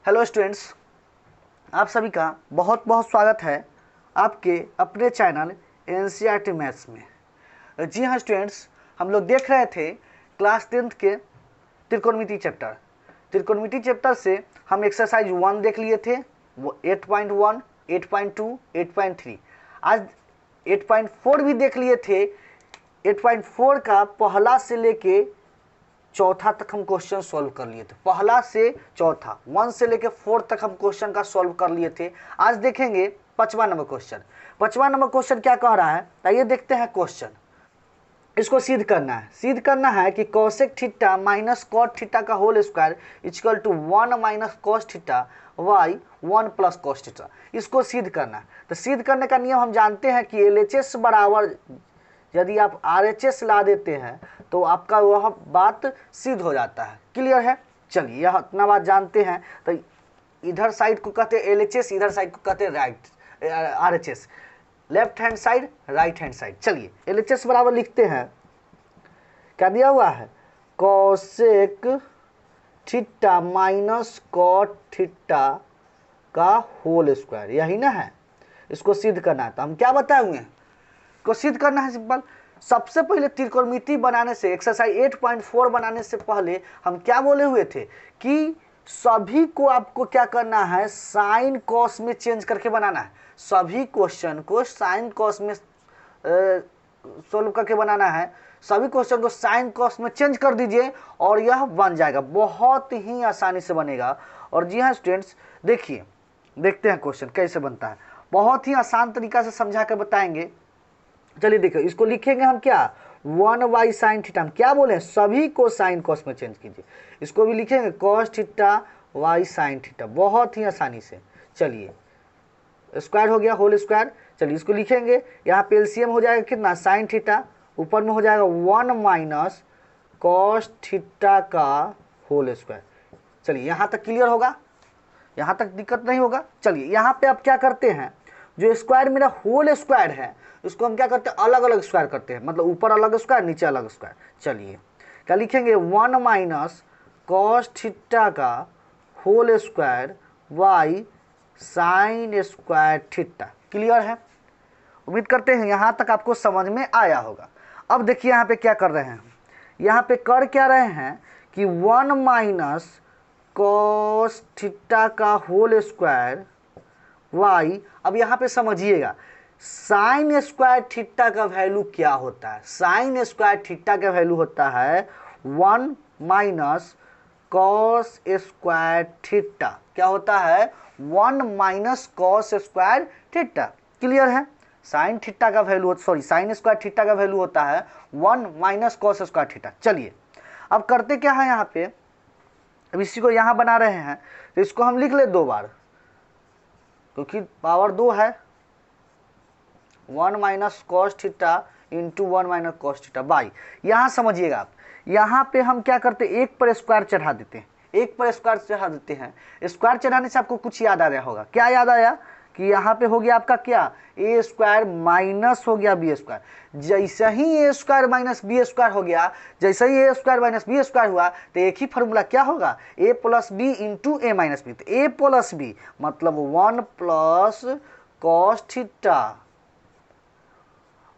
Hello students, आप सभी का बहुत बहुत स्वागत है आपके अपने चैनल एनसीईआरटी मैथ्स में। जी हाँ स्टूडेंट्स, हम लोग देख रहे थे क्लास 10th के त्रिकोणमिति चैप्टर से हम एक्सरसाइज 1 देख लिए थे, वो 8.1, 8.2, 8.3। आज 8.4 भी देख लिए थे। 8.4 का पहला से लेके चौथा तक हम क्वेश्चन सॉल्व कर लिए थे। पहला से चौथा 1 से लेके 4 तक हम क्वेश्चन का सॉल्व कर लिए थे। आज देखेंगे 55 नंबर क्वेश्चन। 55 नंबर क्वेश्चन क्या कह रहा है, आइए देखते हैं क्वेश्चन। इसको सिद्ध करना है कि cosec theta minus cot theta का whole square equal to 1 minus cos theta by 1 plus cos theta. इसको सिद्ध करना है। तो सिद्ध करने का नियम हम जानते हैं कि LHS बराबर यदि आप RHS ला देते हैं तो आपका वह बात सिद्ध हो जाता है। क्लियर है? चलिए यह इतना बात जानते हैं। तो इधर साइड को कहते हैं LHS, इधर साइड को कहते हैं RHS, left hand side, right hand side. चलिए LHS बराबर लिखते हैं, क्या दिया हुआ है, cosec theta minus cot theta का होल स्क्वायर, यही ना है। इसको सिद्ध करना है। तो हम क्या बताए हुए हैं, को सिद्ध करना है सिंपल। सबसे पहले त्रिकोणमिति बनाने से, एक्सरसाइज 8.4 बनाने से पहले हम क्या बोले हुए थे कि सभी को आपको क्या करना है, साइन कॉस में चेंज करके बनाना है। सभी क्वेश्चन को साइन कॉस में सोल्व करके बनाना है। सभी क्वेश्चन को साइन कॉस में चेंज कर दीजिए और यह बन जाएगा, बहुत ही आसानी से बनेगा। और जी हाँ स्टूडेंट्स, देखिए देखते हैं क्वेश्चन कैसे बनता है। बहुत ही आसान तरीका से समझा कर बताएंगे। चलिए देखो, इसको लिखेंगे हम क्या, 1 साइन थीटा। हम क्या बोले, सभी को साइन कॉस में चेंज कीजिए। इसको भी लिखेंगे cos theta by sine theta, बहुत ही आसानी से। चलिए स्क्वायर हो गया, होल स्क्वायर। चलिए इसको लिखेंगे, यहाँ पे एलसीएम हो जाएगा कितना, साइन थीटा, ऊपर में हो जाएगा 1 माइनस कॉस थीटा का होल स्क्वायर। चलिए यहाँ तक क्लियर होगा, यहाँ तक दिक्कत नहीं होगा। चलिए यहाँ पे आप क्या करते हैं, जो स्क्वायर मेरा होल स्क्वायर है उसको हम क्या करते हैं, अलग अलग स्क्वायर करते हैं, मतलब ऊपर अलग स्क्वायर, नीचे अलग स्क्वायर। चलिए क्या लिखेंगे, 1 माइनस कॉस थीटा का whole square by sine square theta. Clear है? उम्मीद करते हैं यहाँ तक आपको समझ में आया होगा। अब देखिए यहाँ पे क्या कर रहे हैं, यहाँ पे कर क्या रहे हैं कि 1 माइनस कॉस थीटा का होल स्क्वायर वाई। अब यहाँ पे समझिएगा, साइन स्क्वायर थीटा का वैल्यू क्या होता है। साइन स्क्वायर थीटा का वैल्यू होता है 1 माइनस कॉस स्क्वायर थीटा। क्या होता है, 1 minus cos square theta. Clear है? साइन थीटा का value, sorry sine square theta का वैल्यू होता है 1 माइनस कॉस स्क्वायर थीटा। चलिए अब करते क्या है, यहाँ पे अब इसी को यहाँ बना रहे हैं तो इसको हम लिख ले 2 बार, क्योंकि पावर 2 है। 1 minus cos theta into 1 minus cos theta by. यहाँ समझिएगा आप, यहाँ पे हम क्या करते हैं, एक पर स्क्वायर चढ़ा देते हैं, एक पर स्क्वायर चढ़ा देते हैं। स्क्वायर चढ़ाने से आपको कुछ याद आ रहा होगा। क्या याद आया कि यहाँ पे हो गया आपका क्या, ए स्क्वायर माइनस हो गया बी स्क्वायर। जैसे ही ए स्क्वायर माइनस बी स्क्वायर हो गया, जैसे ही ए स्क्वायर माइनस बी स्क्वायर हुआ तो एक ही फॉर्मूला क्या होगा, ए प्लस बी इंटू ए माइनस बी। तो ए प्लस बी मतलब 1 प्लस कॉस थीटा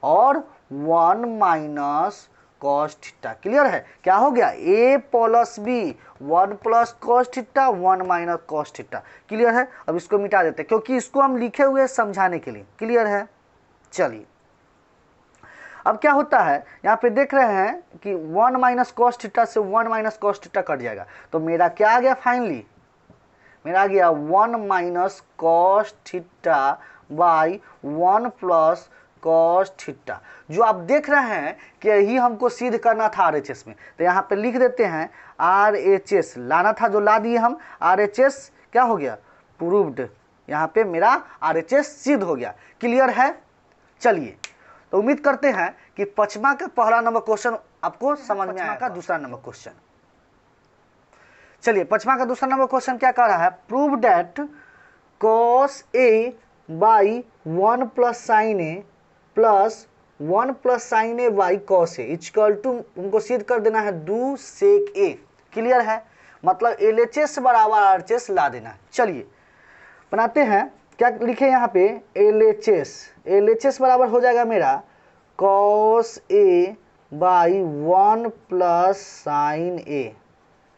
और 1 माइनस कॉस थीटा। क्लियर है? क्या हो गया, A plus B 1 plus cos theta 1 minus cos theta. Clear है? अब इसको मिटा देते हैं क्योंकि इसको हम लिखे हुए समझाने के लिए। क्लियर है? चलिए अब क्या होता है, यहाँ पे देख रहे हैं कि 1 माइनस कॉस थीटा से 1 माइनस कॉस थीटा कट जाएगा। तो मेरा क्या आ गया, फाइनली मेरा आ गया 1 minus cos theta by 1 plus cos theta. जो आप देख रहे हैं कि यही हमको सिद्ध करना था RHS में, तो यहाँ पे लिख देते हैं RHS लाना था, जो ला दिए हम। RHS क्या हो गया, प्रूव्ड। यहाँ पे मेरा RHS सिद्ध हो गया। क्लियर है? चलिए तो उम्मीद करते हैं कि 55 का पहला नंबर क्वेश्चन आपको समझ में आया का दूसरा नंबर क्वेश्चन। चलिए 55 का दूसरा नंबर क्वेश्चन क्या कह रहा है, prove that cos A by 1 plus sine A plus 1 plus sine A by cos A equal to, उनको सिद्ध कर देना है 2 सेक ए। क्लियर है? मतलब LHS बराबर RHS ला देना। चलिए बनाते हैं, क्या लिखे यहाँ पे LHS बराबर हो जाएगा मेरा cos A by 1 plus sine A,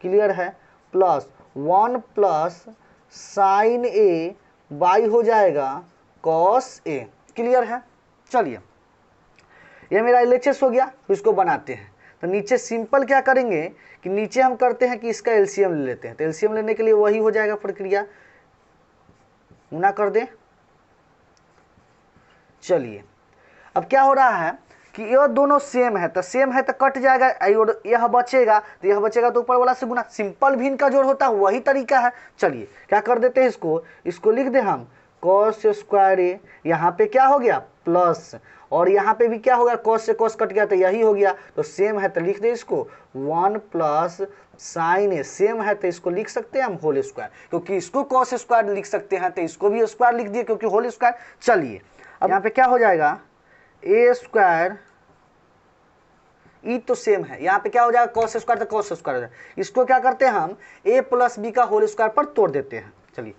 clear है, plus 1 plus sine A by हो जाएगा cos A, क्लियर है। चलिए ये मेरा LHS हो गया, तो इसको बनाते हैं। तो नीचे सिंपल क्या करेंगे कि नीचे हम करते हैं कि इसका LCM ले लेते हैं। तो LCM लेने के लिए वही हो जाएगा प्रक्रिया, गुना कर दें। चलिए अब क्या हो रहा है कि ये दोनों सेम है, तो सेम है तो कट जाएगा, यह बचेगा तो यह बचेगा, तो ऊपर वाला से गुना। सिंपल भी इनका जोड़ होता है, वही तरीका है। चलिए क्या कर देते हैं, इसको लिख दे हम cos स्क्वायर A, यहाँ पे क्या हो गया प्लस, और यहाँ पे भी क्या हो गया cos से cos कट गया तो यही हो गया, तो सेम है तो लिख दे इसको 1 प्लस साइन A, सेम है तो इसको लिख सकते हैं हम होल स्क्वायर, क्योंकि इसको cos स्क्वायर लिख सकते हैं तो इसको भी स्क्वायर लिख दिए क्योंकि होल स्क्वायर। चलिए अब यहाँ पे क्या हो जाएगा A स्क्वायर, ई तो सेम है, यहाँ पे क्या हो जाएगा cos स्क्वायर तो cos स्क्वायर हो जाएगा। इसको क्या करते हैं हम a प्लस बी का होल स्क्वायर पर तोड़ देते हैं। चलिए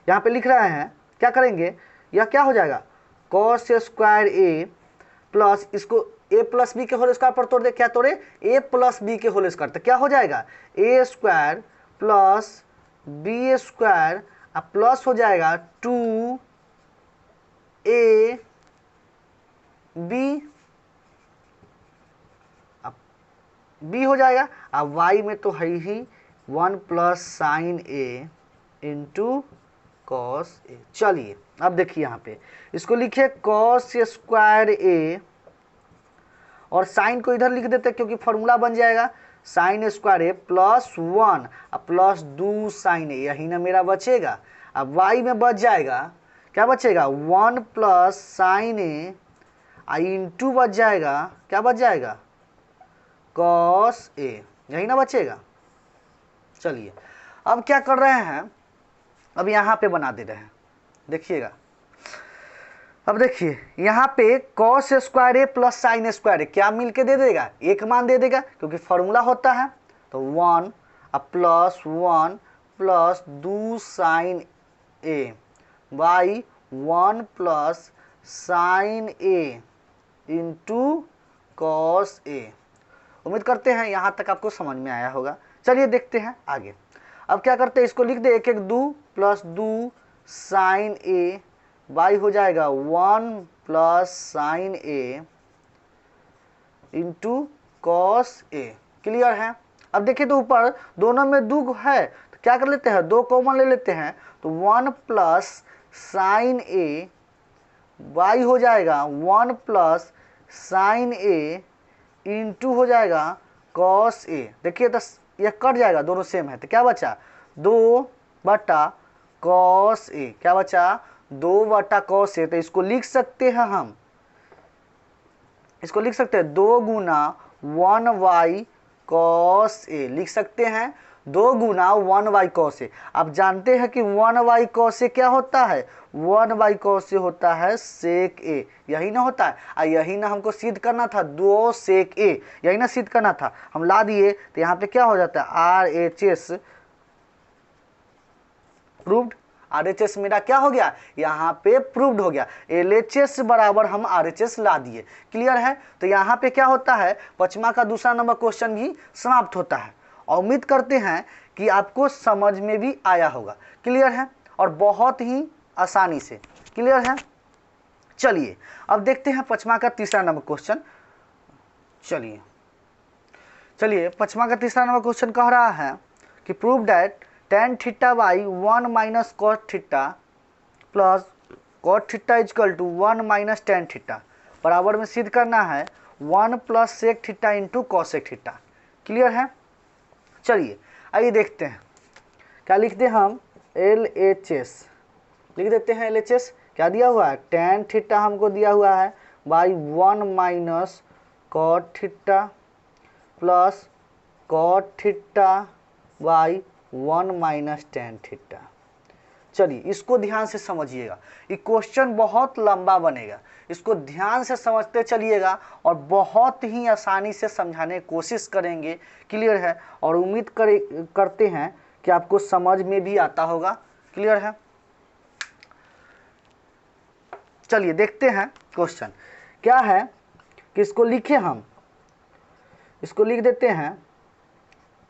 यहाँ पे लिख रहे हैं, क्या करेंगे, यह क्या हो जाएगा cos स्क्वायर a प्लस इसको a प्लस बी के होल स्क्वायर पर तोड़ दे, क्या तोड़े a प्लस बी के होल स्क्वायर, तो क्या हो जाएगा a square plus B square plus हो जाएगा 2ab, बी हो जाएगा। अब y में तो है ही 1 plus sine A into cos A। चलिए अब देखिए यहाँ पे इसको लिखिए cos स्क्वायर A, और साइन को इधर लिख देते हैं क्योंकि फॉर्मूला बन जाएगा sine square A plus 1 plus 2 sine A, यही ना मेरा बचेगा। अब y में बच जाएगा, क्या बचेगा 1 प्लस साइन A इंटू बच जाएगा, क्या बच जाएगा cos A, यही ना बचेगा। चलिए अब क्या कर रहे हैं, अब यहाँ पे बना दे रहे हैं, देखिएगा। अब देखिए यहाँ पे cos square A plus sine square A क्या मिलके दे देगा, एक मान दे देगा क्योंकि फॉर्मूला होता है। तो 1 plus 1 plus 2 sine A by 1 plus sine A into cos A। उम्मीद करते हैं यहाँ तक आपको समझ में आया होगा। चलिए देखते हैं आगे। अब क्या करते हैं, इसको लिख दे 1 1 2 प्लस 2 साइन A बाई हो जाएगा 1 plus sine A into cos A, clear है। अब देखिए तो ऊपर दोनों में 2 है तो क्या कर लेते हैं 2 कॉमन ले लेते हैं, तो 1 प्लस साइन A बाई हो जाएगा 1 प्लस साइन A इंटू हो जाएगा कॉस A। देखिए तो यह कट जाएगा, दोनों सेम है तो क्या बचा 2 बटा कॉस A, क्या बचा 2 बटा कॉस A। तो इसको लिख सकते हैं हम, इसको लिख सकते हैं 2 गुना 1y कॉस A, लिख सकते हैं 2 गुना 1y कॉस A। अब जानते हैं कि 1y कॉस A क्या होता है, 1y कॉस A होता है सेक A, यही ना होता है। यही ना हमको सिद्ध करना था 2 सेक A, यही ना सिद्ध करना था, हम ला दिए। तो यहाँ पे क्या हो जाता है RHS प्रूव्ड। RHS मेरा क्या हो गया, यहाँ पे प्रूव्ड हो गया। LHS बराबर हम RHS ला दिए, क्लियर है। तो यहाँ पे क्या होता है, पचमा का दूसरा नंबर क्वेश्चन भी समाप्त होता है। और उम्मीद करते हैं कि आपको समझ में भी आया होगा, क्लियर है, और बहुत ही आसानी से, क्लियर है। चलिए अब देखते हैं पचमा का तीसरा नंबर क्वेश्चन। चलिए पचमा का तीसरा नंबर क्वेश्चन कह रहा है कि prove that tan theta by 1 minus cos theta plus cot theta equal to 1 minus tan theta, बराबर में सिद्ध करना है 1 plus sec theta into cosec theta, clear है। चलिए आइए देखते हैं, क्या लिख दें हम LHS लिख देते हैं। LHS क्या दिया हुआ है, tan थीटा हमको दिया हुआ है by 1 minus cot theta plus cot theta by 1 minus tan theta. चलिए इसको ध्यान से समझिएगा, ये क्वेश्चन बहुत लंबा बनेगा, इसको ध्यान से समझते चलिएगा और बहुत ही आसानी से समझाने की कोशिश करेंगे। क्लियर है? और उम्मीद करते हैं कि आपको समझ में भी आता होगा। क्लियर है? चलिए देखते हैं क्वेश्चन क्या है कि इसको लिखे, हम इसको लिख देते हैं।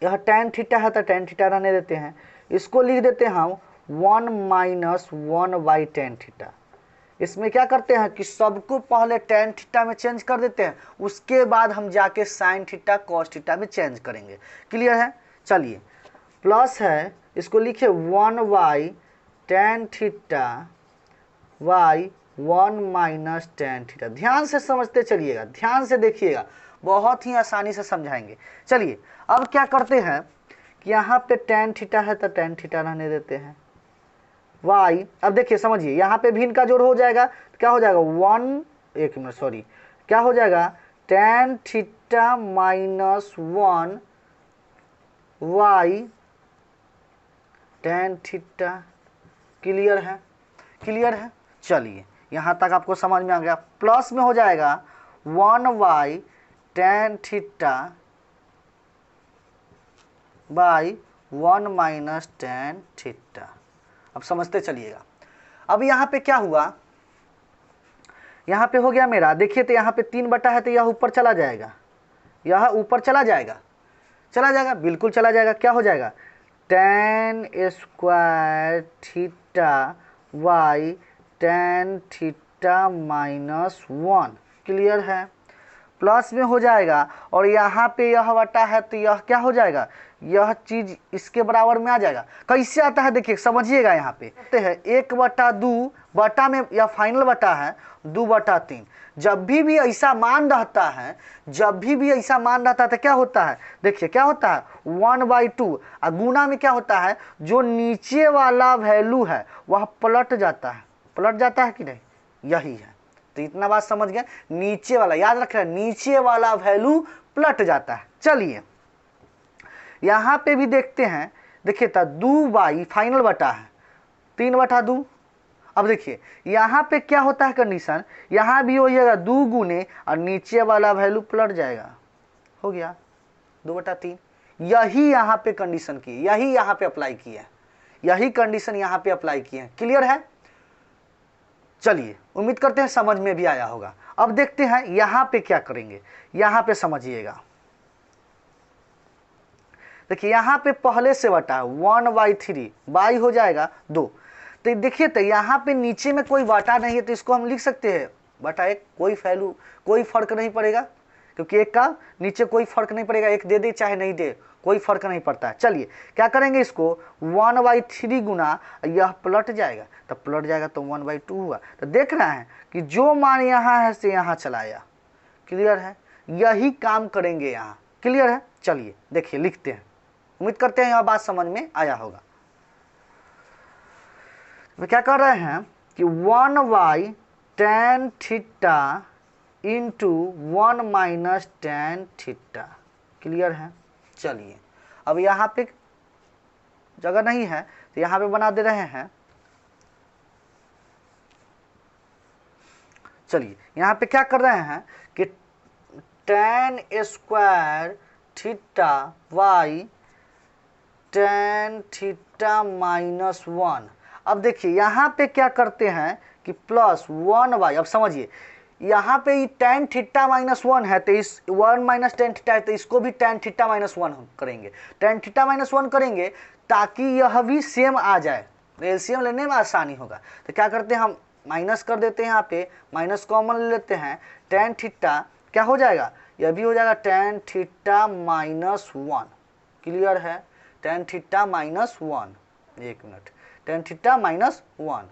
यह tan थीटा है तो tan थीटा रहने देते हैं, इसको लिख देते हैं हम 1 माइनस 1/tan थीटा। इसमें क्या करते हैं कि सबको पहले tan थीटा में चेंज कर देते हैं, उसके बाद हम जाके sin थीटा cos थीटा में चेंज करेंगे। क्लियर है? चलिए प्लस है, इसको लिखे 1/tan theta by 1 minus tan theta. ध्यान से समझते चलिएगा, ध्यान से देखिएगा, बहुत ही आसानी से समझाएंगे। चलिए अब क्या करते हैं कि यहाँ पे tan थीटा है तो tan थीटा रहने देते हैं, y, अब देखिए समझिए, यहाँ पे भी इनका जोड़ हो जाएगा तो क्या हो जाएगा 1, एक मिनट सॉरी, क्या हो जाएगा tan theta minus 1 y tan theta. Clear है? क्लियर है? चलिए यहाँ तक आपको समझ में आ गया। प्लस में हो जाएगा 1y tan theta by 1 minus tan theta. अब समझते चलिएगा। अब यहाँ पे क्या हुआ, यहाँ पे हो गया मेरा, देखिए तो यहाँ पे 3 है तो यह ऊपर चला जाएगा, यह ऊपर चला जाएगा, चला जाएगा, बिल्कुल चला जाएगा। क्या हो जाएगा tan square theta by tan theta minus 1। Clear है? प्लस में हो जाएगा और यहाँ पे यह बटा है तो यह क्या हो जाएगा, यह चीज इसके बराबर में आ जाएगा। कैसे आता है देखिए, समझिएगा। यहाँ पे कहते हैं 1/2 बटा में, यह फाइनल बटा है 2/3। जब भी ऐसा मान रहता है, जब भी ऐसा मान रहता है तो क्या होता है, देखिए क्या होता है 1/2, और गुना में क्या होता है, जो नीचे वाला वैल्यू है वह पलट जाता है। पलट जाता है कि नहीं? यही है। तो इतना बात समझ गए, नीचे वाला याद रखना, नीचे वाला वैल्यू पलट जाता है। चलिए यहां पे भी देखते हैं, देखिए था 2 फाइनल बटा है 3/2। अब देखिए यहां पे क्या होता है कंडीशन, यहां भी हो जाएगा 2 गुने और नीचे वाला वैल्यू पलट जाएगा, हो गया 2/3। यही यहां पे कंडीशन की, यही यहां पे अप्लाई की है, यही कंडीशन यहां पे अप्लाई की है। क्लियर है? चलिए उम्मीद करते हैं समझ में भी आया होगा। अब देखते हैं यहां पे क्या करेंगे, यहां पे समझिएगा। देखिए यहां पे पहले से बटा है 1/3, बाई हो जाएगा 2। तो देखिए तो यहां पे नीचे में कोई बटा नहीं है तो इसको हम लिख सकते हैं बटा 1। कोई वैल्यू, कोई फर्क नहीं पड़ेगा, क्योंकि 1 का नीचे कोई फर्क नहीं पड़ेगा, 1 दे दे चाहे नहीं दे कोई फर्क नहीं पड़ता है। चलिए क्या करेंगे, इसको 1/3 गुना यह पलट जाएगा, तो पलट जाएगा तो 1/2 हुआ। तो देख रहे हैं कि जो मान यहाँ है से यहाँ चलाया। क्लियर है? यही काम करेंगे यहाँ। क्लियर है? चलिए देखिए लिखते हैं, उम्मीद करते हैं यह बात समझ में आया होगा। तो क्या कर रहे हैं कि 1/tan theta into 1 minus tan theta. Clear है? चलिए अब यहाँ पे जगह नहीं है तो यहाँ पे बना दे रहे हैं। चलिए यहाँ पे क्या कर रहे हैं कि tan square theta by tan theta minus 1। अब देखिए यहाँ पे क्या करते हैं कि प्लस 1/, अब समझिए यहाँ पे ये tan थीटा माइनस 1 है तो इस 1 माइनस tan थीटा है तो इसको भी tan थीटा माइनस 1 करेंगे, tan थीटा माइनस 1 करेंगे ताकि यह भी सेम आ जाए, एलसीएम लेने में आसानी होगा। तो क्या करते हैं हम माइनस कर देते हैं, यहाँ पे माइनस कॉमन ले लेते हैं, tan थीटा क्या हो जाएगा, यह भी हो जाएगा tan थीटा माइनस 1। क्लियर है? tan थीटा माइनस 1, एक मिनट, tan थीटा माइनस 1।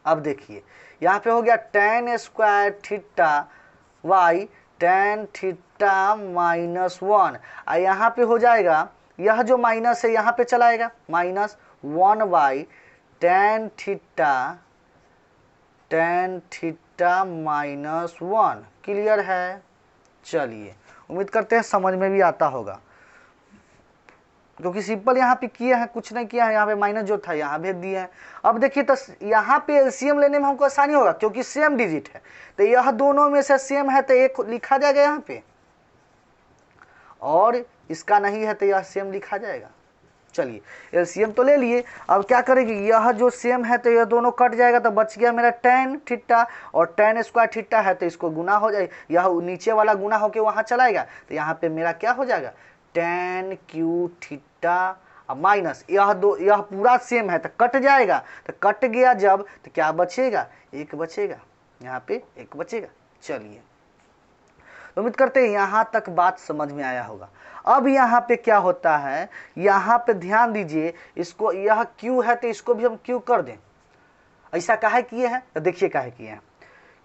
अब देखिए यहाँ पे हो गया tan square theta by tan theta minus 1, और यहाँ पे हो जाएगा, यह जो माइनस है यहाँ पे चलाएगा, minus 1/tan theta minus 1। Clear है? चलिए उम्मीद करते हैं समझ में भी आता होगा। क्योंकि सिंपल यहाँ पे किए हैं, कुछ नहीं किया है, यहाँ पे माइनस जो था यहाँ भेज दिए हैं। अब देखिए तो यहाँ पे एलसीएम लेने में हमको आसानी होगा क्योंकि सेम डिजिट है, तो यह दोनों में से सेम है तो एक लिखा जाएगा यहाँ पे, और इसका नहीं है तो यह सेम लिखा जाएगा। चलिए एलसीएम तो ले लिए, अब क्या करेंगे, यह जो सेम है तो यह दोनों कट जाएगा, तो बच गया मेरा tan थीटा, और tan स्क्वायर थीटा है तो इसको गुना हो जाए, यह नीचे वाला गुना होके वहाँ चलाएगा, तो यहाँ पे मेरा क्या हो जाएगा tan क्यू थीटा माइनस यह पूरा सेम है तो कट जाएगा, तो कट गया जब तो क्या बचेगा, एक बचेगा, यहाँ पे एक बचेगा। चलिए तो उम्मीद करते हैं यहाँ तक बात समझ में आया होगा। अब यहाँ पे क्या होता है, यहाँ पे ध्यान दीजिए, इसको यह Q है तो इसको भी हम Q कर दें। ऐसा काहे किए हैं, तो देखिए काहे किए हैं,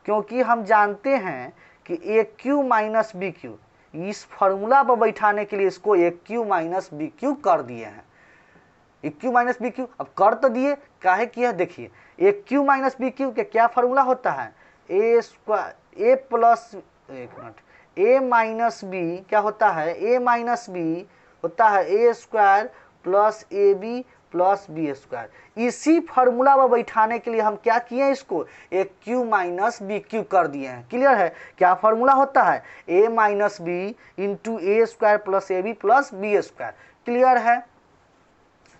क्योंकि हम जानते हैं कि एक Q माइनस बी क्यू, इस फॉर्मूला पर बैठाने के लिए इसको एक Q माइनस बी क्यू कर दिए हैं। एक Q माइनस बी क्यू अब कर तो दिए, काहे किया है, देखिए एक Q माइनस बी क्यू के क्या फॉर्मूला होता है, ए स्क्वायर ए प्लस, एक मिनट, ए माइनस बी क्या होता है, ए माइनस बी होता है A square plus A B plus B square. इसी फॉर्मूला में बैठाने के लिए हम क्या किए हैं, इसको एक Q माइनस बी क्यू कर दिए हैं। क्लियर है, क्या फॉर्मूला होता है, A minus B into A square plus A B plus B square. Clear है,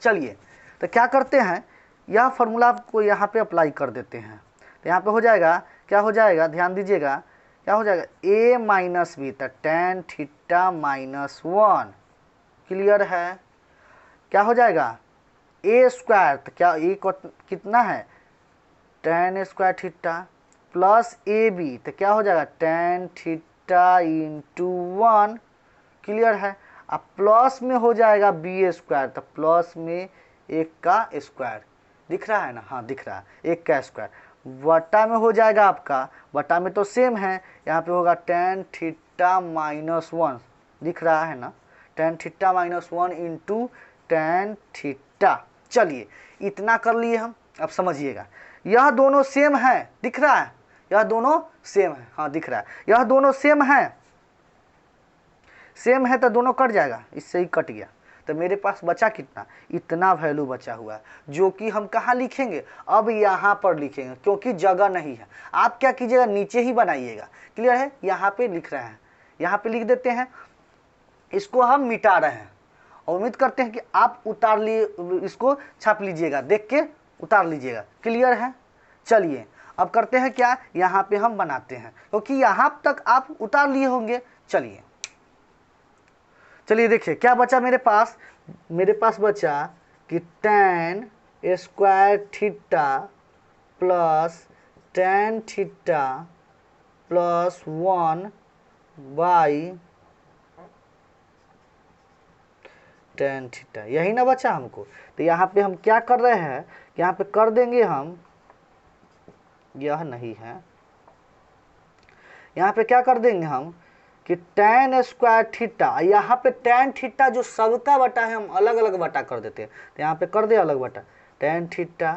चलिए तो क्या करते हैं, यह फॉर्मूला को यहाँ पे अप्लाई कर देते हैं, तो यहाँ पे हो जाएगा, क्या हो जाएगा, ध्यान दीजिएगा, क्या हो जाएगा, ए माइनस बी तो tan थीटा माइनस 1। क्लियर है, क्या हो जाएगा, ए स्क्वायर तो क्या ए कितना है, tan square theta plus A B तो क्या हो जाएगा tan थीटा इंटू 1। क्लियर है, अब प्लस में हो जाएगा बी स्क्वायर, तो प्लस में एक का स्क्वायर, दिख रहा है ना, हाँ दिख रहा है, एक का स्क्वायर, वटा में हो जाएगा आपका, वटा में तो सेम है, यहाँ पे होगा tan थीटा माइनस 1, दिख रहा है ना, tan theta minus 1 into tan theta. चलिए इतना कर लिए हम, अब समझिएगा, यह दोनों सेम है, दिख रहा है, यह दोनों सेम है, हाँ दिख रहा है, यह दोनों सेम है, सेम है तो दोनों कट जाएगा, इससे ही कट गया, तो मेरे पास बचा कितना, इतना वैल्यू बचा हुआ है, जो कि हम कहाँ लिखेंगे, अब यहाँ पर लिखेंगे, क्योंकि जगह नहीं है। आप क्या कीजिएगा, नीचे ही बनाइएगा। क्लियर है, यहाँ पे लिख रहे हैं, यहाँ पे लिख देते हैं, इसको हम मिटा रहे हैं, और उम्मीद करते हैं कि आप उतार लिए, इसको छाप लीजिएगा, देख के उतार लीजिएगा। क्लियर है, चलिए अब करते हैं क्या, यहाँ पे हम बनाते हैं, क्योंकि यहाँ तक आप उतार लिए होंगे। चलिए देखिए क्या बचा मेरे पास बचा कि tan square theta plus tan theta plus 1 by tan theta, यही ना बचा हमको। तो यहाँ पे हम क्या कर रहे हैं, यहाँ पे कर देंगे हम, यह नहीं है, यहाँ पे क्या कर देंगे हम कि tan स्क्वायर थीटा, यहाँ पे tan थीटा जो सबका बटा है हम अलग अलग बटा कर देते हैं, तो यहाँ पे कर दे अलग बटा, tan theta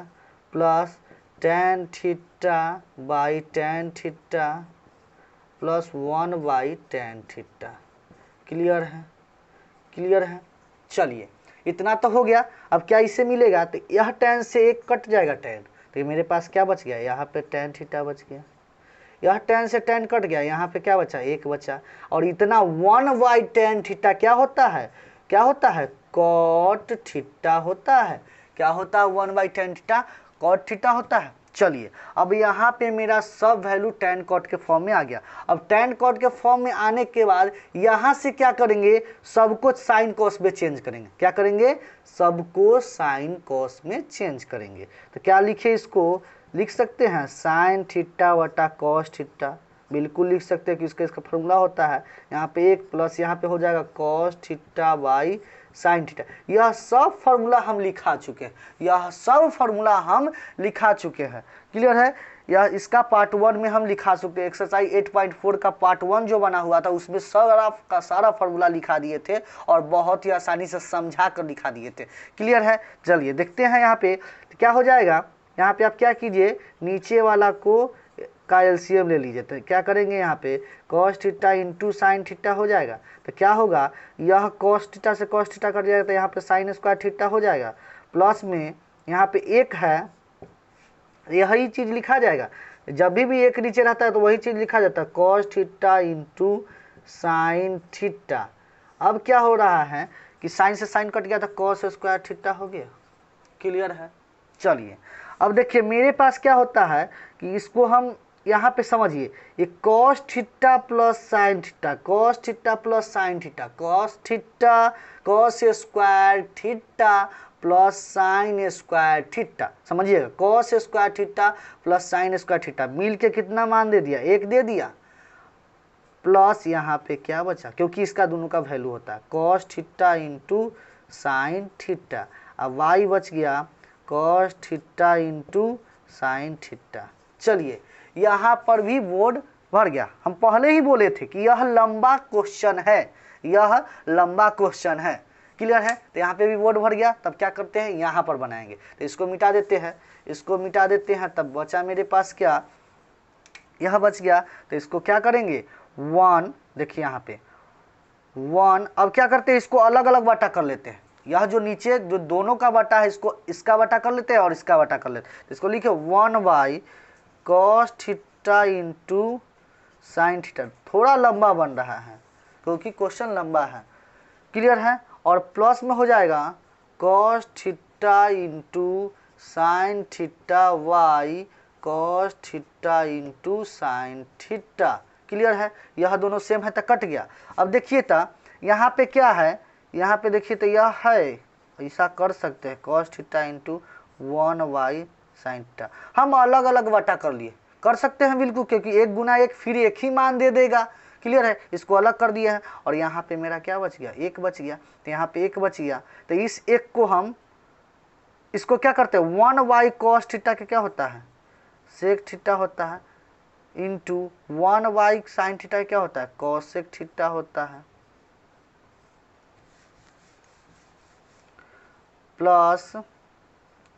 plus tan theta by tan theta plus 1 by tan theta. Clear है, चलिए इतना तो हो गया। अब क्या इससे मिलेगा, तो यह tan से एक कट जाएगा tan, तो मेरे पास क्या बच गया, यहाँ पे tan थीटा बच गया, यह tan से tan कट गया, यहाँ पे क्या बचा, एक बचा, और इतना 1 बाई tan थीटा क्या होता है, कॉट थीटा होता है, क्या होता है 1 by tan theta cot theta होता है। चलिए अब यहाँ पे मेरा सब वैल्यू tan कॉट के फॉर्म में आ गया। अब tan कॉट के फॉर्म में आने के बाद यहाँ से क्या करेंगे, सबको साइन कॉस में चेंज करेंगे, क्या करेंगे, सबको साइन कॉस में चेंज करेंगे। तो क्या लिखे, इसको लिख सकते हैं साइन थीटा वटा कॉस थीटा, बिल्कुल लिख सकते हैं कि इसका फॉर्मूला होता है, यहाँ पे एक प्लस यहाँ पे हो जाएगा cos theta by sine theta. यह सब फार्मूला हम लिखा चुके हैं, क्लियर है। यह इसका पार्ट 1 में हम लिखा चुके हैं, एक्सरसाइज 8.4 का पार्ट 1 जो बना हुआ था उसमें सारा फार्मूला लिखा दिए थे और बहुत ही आसानी से समझा कर लिखा दिए थे। क्लियर है, चलिए देखते हैं यहाँ पे क्या हो जाएगा। यहाँ पे आप क्या कीजिए, नीचे वाला को का एलसीएम ले लीजिए। तो क्या करेंगे यहाँ पे cos theta into sine theta हो जाएगा। तो क्या होगा, यह कॉस थीटा से कॉस थीटा कट जाएगा तो यहाँ पे साइन स्क्वायर थीटा हो जाएगा। प्लस में यहाँ पे एक है, यही चीज़ लिखा जाएगा। जब भी एक नीचे रहता है तो वही चीज़ लिखा जाता है, cos theta into sine theta. अब क्या हो रहा है कि साइन से साइन कट गया तो कॉस स्क्वायर थीटा हो गया। क्लियर है। चलिए अब देखिए मेरे पास क्या होता है कि इसको हम यहाँ पे समझिए, ये cos theta plus sine theta, cos theta plus sine theta, cos theta cos square theta plus sine square theta. समझिएगा, cos square theta plus sine square theta मिल के कितना मान दे दिया, एक दे दिया। प्लस यहाँ पे क्या बचा, क्योंकि इसका दोनों का वैल्यू होता है cos theta into sine theta. अब वाई बच गया cos theta into sine theta. चलिए यहाँ पर भी बोर्ड भर गया। हम पहले ही बोले थे कि यह लंबा क्वेश्चन है, यह लंबा क्वेश्चन है। क्लियर है। तो यहाँ पे भी बोर्ड भर गया। तब क्या करते हैं, यहाँ पर बनाएंगे। तो इसको मिटा देते हैं, इसको मिटा देते हैं। तब बचा मेरे पास क्या, यह बच गया। तो इसको क्या करेंगे, 1, देखिए यहाँ पे 1। अब क्या करते हैं, इसको अलग अलग बाटा कर लेते हैं। यह जो नीचे जो दोनों का बाटा है, इसको इसका बाटा कर लेते हैं और इसका बाटा कर लेते हैं। तो इसको लिखे 1 cos theta into sine theta. थोड़ा लंबा बन रहा है क्योंकि क्वेश्चन लंबा है। क्लियर है। और प्लस में हो जाएगा cos theta into sine theta by cos theta into sine theta. Clear है। यह दोनों सेम है तो कट गया। अब देखिए तो यहाँ पे क्या है, यहाँ पे देखिए तो यह है, ऐसा कर सकते हैं cos theta into 1 sine theta. हम अलग अलग बटा कर लिए, कर सकते हैं बिल्कुल, क्योंकि 1 गुना 1 फिर एक ही मान दे देगा। क्लियर है। इसको अलग कर दिया है और यहाँ पे मेरा क्या बच गया, 1 बच गया। तो यहाँ पे 1 बच गया। तो इस 1 को हम इसको क्या करते हैं, 1 कॉस थीटा के क्या होता है, सेक थीटा होता है, इंटू 1 साइन थीटा क्या होता है, कॉसेक थीटा होता है, प्लस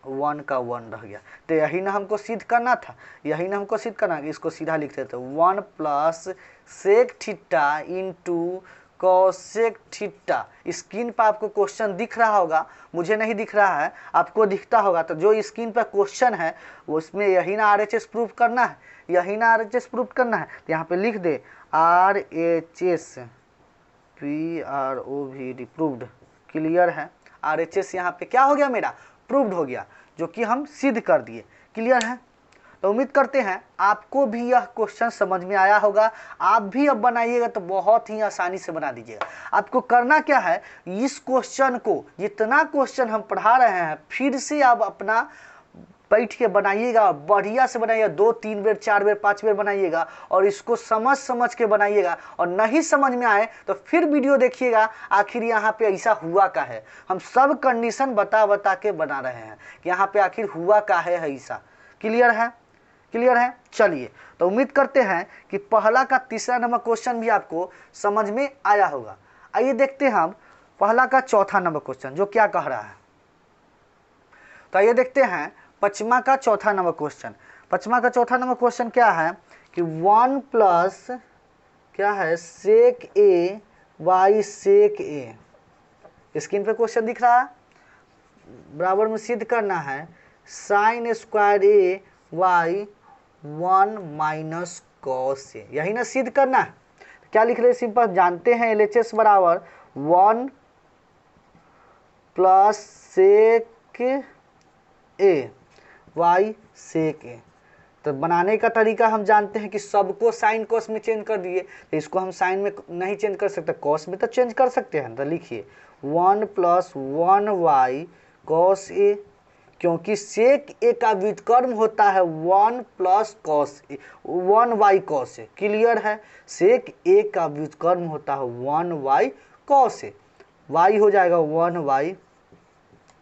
1 का 1 रह गया। तो यही ना हमको सिद्ध करना था, यही ना हमको सिद्ध करना। इसको सीधा लिख देते हैं 1 plus sec theta into cosec theta. Screen पर आपको क्वेश्चन दिख रहा होगा, मुझे नहीं दिख रहा है, आपको दिखता होगा। तो जो स्क्रीन पर क्वेश्चन है उसमें यही ना RHS प्रूफ करना है, यही ना RHS प्रूफ करना है। तो यहाँ पे लिख दे RHS PROVD प्रूव्ड। क्लियर है। RHS यहाँ पे क्या हो गया, मेरा प्रूव्ड हो गया, जो कि हम सिद्ध कर दिए। क्लियर है। तो उम्मीद करते हैं आपको भी यह क्वेश्चन समझ में आया होगा। आप भी अब बनाइएगा तो बहुत ही आसानी से बना दीजिएगा। आपको करना क्या है, इस क्वेश्चन को, जितना क्वेश्चन हम पढ़ा रहे हैं, फिर से आप अपना बैठ के बनाइएगा, बढ़िया से बनाइएगा। 2 3 बार 4 बार 5 बार बनाइएगा और इसको समझ समझ के बनाइएगा। और नहीं समझ में आए तो फिर वीडियो देखिएगा, आखिर यहाँ पे ऐसा हुआ का है। हम सब कंडीशन बता बता के बना रहे हैं कि यहाँ पे आखिर हुआ का है ऐसा। क्लियर है। क्लियर है। चलिए तो उम्मीद करते हैं कि पहला का तीसरा नंबर क्वेश्चन भी आपको समझ में आया होगा। आइए देखते हैं हम पहला का चौथा नंबर क्वेश्चन जो क्या कह रहा है। तो आइए देखते हैं पचमा का चौथा नंबर क्वेश्चन। पचमा का चौथा नंबर क्वेश्चन क्या है कि 1 प्लस क्या है, सेक ए वाई सेक ए। स्क्रीन पे क्वेश्चन दिख रहा है, बराबर में सिद्ध करना है sine square A Y 1 minus cos A. यही ना सिद्ध करना है। क्या लिख रहे हैं, सिंपल जानते हैं LHS बराबर 1 प्लस सेक ए वाई सेक ए। तो बनाने का तरीका हम जानते हैं कि सबको साइन कॉस में चेंज कर दिए। तो इसको हम साइन में नहीं चेंज कर सकते, कॉस में तो चेंज कर सकते हैं। तो लिखिए 1 प्लस 1 कॉस ए, क्योंकि सेक ए का व्युत्क्रम होता है 1 plus cos A, 1 cos A. Clear है। सेक ए का व्युत्क्रम होता है 1 कॉस ए, वाई हो जाएगा 1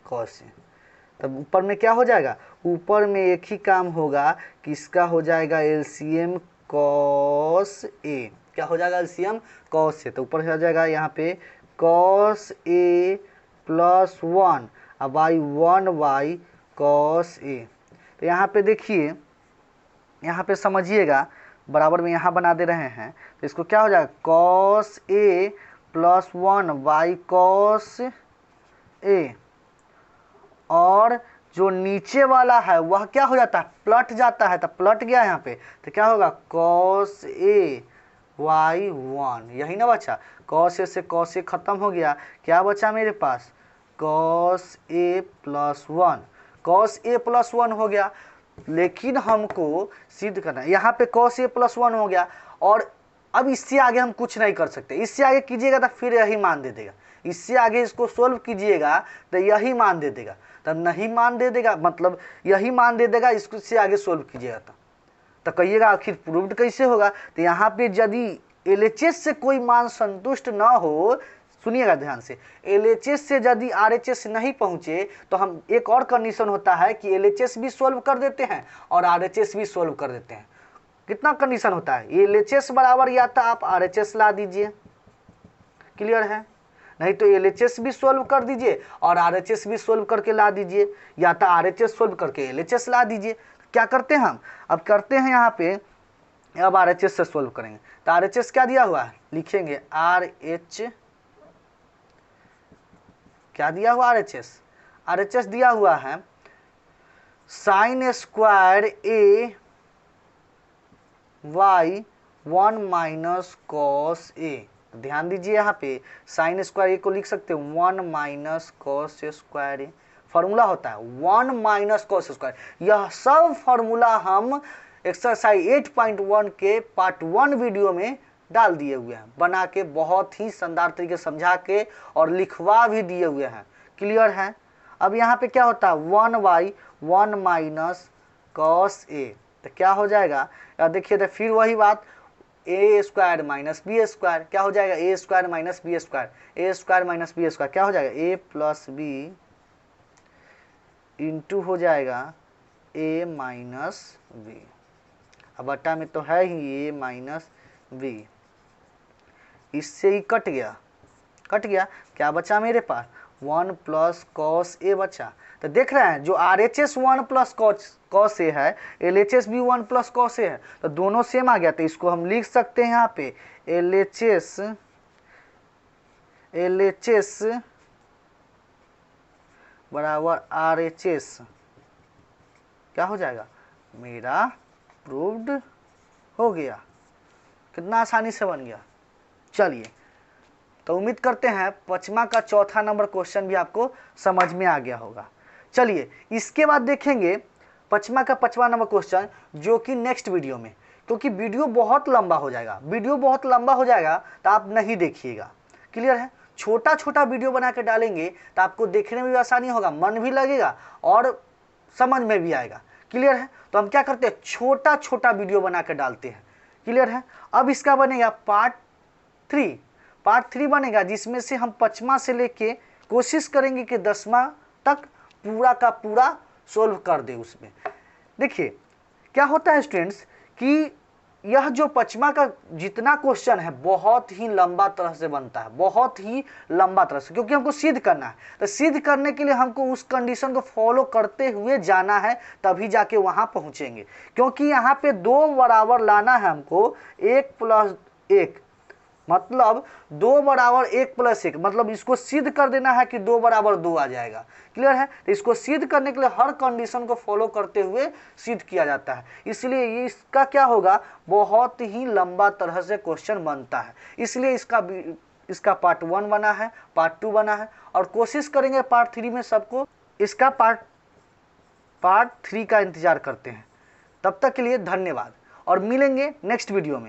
कॉस ए। तब ऊपर में क्या हो जाएगा, ऊपर में एक ही काम होगा कि इसका हो जाएगा LCM कॉस ए। क्या हो जाएगा, LCM कॉस ए। तो ऊपर हो जाएगा यहाँ पे कॉस ए प्लस 1 अब 1 कॉस ए। तो यहाँ पे देखिए, यहाँ पे समझिएगा, बराबर में यहाँ बना दे रहे हैं, तो इसको क्या हो जाएगा, cos A plus 1 by cos A, और जो नीचे वाला है वह क्या हो जाता है, पलट जाता है, तो पलट गया यहाँ पे, तो क्या होगा, कॉस ए वाई 1, यही ना बचा। कॉस ए से कॉस ए खत्म हो गया, क्या बचा मेरे पास, cos A plus 1, cos A plus 1 हो गया। लेकिन हमको सिद्ध करना है, यहाँ पे कॉस ए प्लस 1 हो गया, और अब इससे आगे हम कुछ नहीं कर सकते। इससे आगे कीजिएगा तो फिर यही मान दे देगा, इससे आगे इसको सोल्व कीजिएगा तो यही मान दे देगा, तब नहीं मान दे देगा, मतलब यही मान दे देगा, इससे आगे सोल्व कीजिएगा तो कहिएगा आखिर प्रूव्ड कैसे होगा। तो यहाँ पे यदि एलएचएस से कोई मान संतुष्ट ना हो, सुनिएगा ध्यान से, एलएचएस से यदि आरएचएस नहीं पहुंचे तो हम एक और कंडीशन होता है कि एलएचएस भी सोल्व कर देते हैं और आरएचएस भी सोल्व कर देते हैं। कितना कंडीशन होता है, एलएचएस बराबर या तो आप आरएचएस ला दीजिए, क्लियर है, नहीं तो एलएचएस भी सोल्व कर दीजिए और आरएचएस भी सोल्व करके ला दीजिए, या तो आरएचएस सोल्व करके एलएचएस ला दीजिए। क्या करते हैं हम, अब करते हैं यहाँ पे, अब आरएचएस से सोल्व करेंगे। तो आरएचएस क्या दिया हुआ है, लिखेंगे आरएच, क्या दिया हुआ आरएचएस, आरएचएस दिया हुआ है sine square A Y 1 minus cos A. ध्यान दीजिए यहाँ पे साइन स्क्वायर ए को लिख सकते हैं 1 माइनस कॉस स्क्वायर ए, फॉर्मूला होता है 1 माइनस कॉस स्क्वायर। यह सब फॉर्मूला हम एक्सरसाइज 8.1 के पार्ट 1 वीडियो में डाल दिए हुए हैं, बना के बहुत ही शानदार तरीके समझा के और लिखवा भी दिए हुए हैं, क्लियर है। अब यहाँ पे क्या होता है 1 बाई 1 माइनस कॉस ए, तो क्या हो जाएगा, देखिए तो फिर वही बात, ए स्क्वायर माइनस बी स्क्वायर, क्या हो जाएगा, ए स्क्वायर माइनस बी स्क्वायर, ए स्क्वायर माइनस बी स्क्वायर क्या हो जाएगा, ए प्लस बी इंटू हो जाएगा ए माइनस बी, अब बटा में तो है ही ए माइनस बी, इससे ही कट गया, कट गया, क्या बचा मेरे पास 1 प्लस कॉस ए बचा। तो देख रहे हैं जो आरएचएस 1 प्लस कॉस ए है, एलएचएस भी 1 प्लस कॉस ए है, तो दोनों सेम आ गया। तो इसको हम लिख सकते हैं यहाँ पे एलएचएस बराबर आरएचएस, क्या हो जाएगा, मेरा प्रूव्ड हो गया। कितना आसानी से बन गया। चलिए, तो उम्मीद करते हैं 5वां का चौथा नंबर क्वेश्चन भी आपको समझ में आ गया होगा। चलिए, इसके बाद देखेंगे 5वां का 5वां नंबर क्वेश्चन, जो कि नेक्स्ट वीडियो में, क्योंकि वीडियो बहुत लंबा हो जाएगा, वीडियो बहुत लंबा हो जाएगा तो आप नहीं देखिएगा, क्लियर है। छोटा छोटा वीडियो बना के डालेंगे तो आपको देखने में भी आसानी होगा, मन भी लगेगा और समझ में भी आएगा, क्लियर है। तो हम क्या करते हैं, छोटा छोटा वीडियो बना के डालते हैं, क्लियर है। अब इसका बनेगा पार्ट 3 बनेगा, जिसमें से हम 5वां से लेके कोशिश करेंगे कि 10वां तक पूरा का पूरा सोल्व कर दे। उसमें देखिए क्या होता है स्टूडेंट्स कि यह जो 5वां का जितना क्वेश्चन है बहुत ही लंबा तरह से बनता है, बहुत ही लंबा तरह से, क्योंकि हमको सिद्ध करना है। तो सिद्ध करने के लिए हमको उस कंडीशन को फॉलो करते हुए जाना है, तभी जाके वहां पहुंचेंगे। क्योंकि यहाँ पे 2 बराबर लाना है हमको, 1 प्लस 1 मतलब 2 बराबर 1 प्लस 1, मतलब इसको सिद्ध कर देना है कि 2 बराबर 2 आ जाएगा, क्लियर है। तो इसको सिद्ध करने के लिए हर कंडीशन को फॉलो करते हुए सिद्ध किया जाता है, इसलिए ये इसका क्या होगा, बहुत ही लंबा तरह से क्वेश्चन बनता है। इसलिए इसका पार्ट 1 बना है, पार्ट 2 बना है, और कोशिश करेंगे पार्ट 3 में सबको इसका पार्ट 3 का इंतजार करते हैं। तब तक के लिए धन्यवाद और मिलेंगे नेक्स्ट वीडियो में।